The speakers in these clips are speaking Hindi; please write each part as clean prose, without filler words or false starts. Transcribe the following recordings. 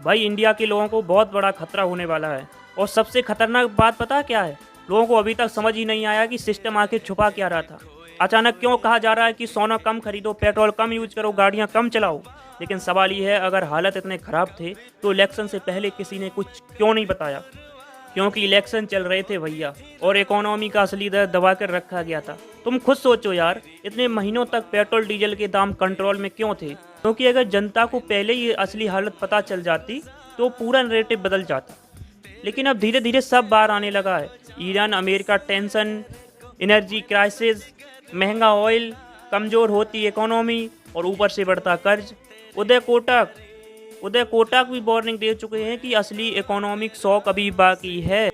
भाई इंडिया के लोगों को बहुत बड़ा खतरा होने वाला है। और सबसे खतरनाक बात पता क्या है? लोगों को अभी तक समझ ही नहीं आया कि सिस्टम आखिर छुपा क्या रहा था। अचानक क्यों कहा जा रहा है कि सोना कम खरीदो, पेट्रोल कम यूज करो, गाड़ियां कम चलाओ। लेकिन सवाल ये है, अगर हालत इतने खराब थे तो इलेक्शन से पहले किसी ने कुछ क्यों नहीं बताया? क्योंकि इलेक्शन चल रहे थे भैया, और इकोनॉमी का असली दर दबा कर रखा गया था। तुम खुद सोचो यार, इतने महीनों तक पेट्रोल डीजल के दाम कंट्रोल में क्यों थे? क्योंकि अगर जनता को पहले ही असली हालत पता चल जाती तो पूरा नैरेटिव बदल जाता। लेकिन अब धीरे धीरे सब बाहर आने लगा है। Iran America tension, energy crisis, महंगा ऑयल, कमज़ोर होती इकोनॉमी और ऊपर से बढ़ता कर्ज। उदय कोटक उदय कोटक भी वार्निंग दे चुके हैं कि असली इकोनॉमिक शॉक अभी बाकी है।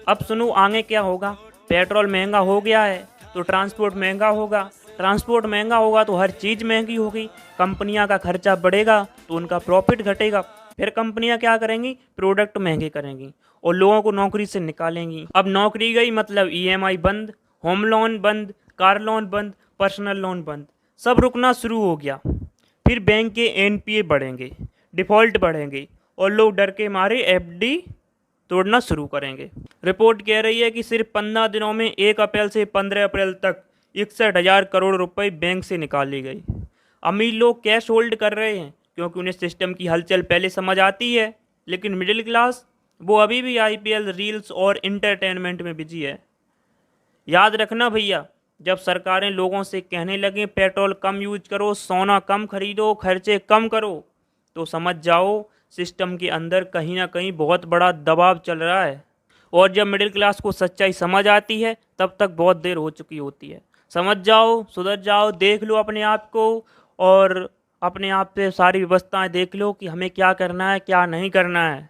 अब सुनो आगे क्या होगा। पेट्रोल महंगा हो गया है तो ट्रांसपोर्ट महंगा होगा, ट्रांसपोर्ट महंगा होगा तो हर चीज़ महंगी होगी। कंपनियां का खर्चा बढ़ेगा तो उनका प्रॉफिट घटेगा। फिर कंपनियां क्या करेंगी? प्रोडक्ट महंगे करेंगी और लोगों को नौकरी से निकालेंगी। अब नौकरी गई मतलब ईएमआई बंद, होम लोन बंद, कार लोन बंद, पर्सनल लोन बंद, सब रुकना शुरू हो गया। फिर बैंक के एनपीए बढ़ेंगे, डिफ़ॉल्ट बढ़ेंगे और लोग डर के मारे एफडी तोड़ना शुरू करेंगे। रिपोर्ट कह रही है कि सिर्फ 15 दिनों में 1 अप्रैल से 15 अप्रैल तक 61,000 करोड़ रुपए बैंक से निकाली गई। अमीर लोग कैश होल्ड कर रहे हैं क्योंकि उन्हें सिस्टम की हलचल पहले समझ आती है। लेकिन मिडिल क्लास, वो अभी भी आईपीएल, रील्स और इंटरटेनमेंट में बिजी है। याद रखना भैया, जब सरकारें लोगों से कहने लगें पेट्रोल कम यूज करो, सोना कम खरीदो, खर्चे कम करो, तो समझ जाओ सिस्टम के अंदर कहीं ना कहीं बहुत बड़ा दबाव चल रहा है। और जब मिडिल क्लास को सच्चाई समझ आती है तब तक बहुत देर हो चुकी होती है। समझ जाओ, सुधर जाओ, देख लो अपने आप को और अपने आप पे सारी व्यवस्थाएं देख लो कि हमें क्या करना है क्या नहीं करना है।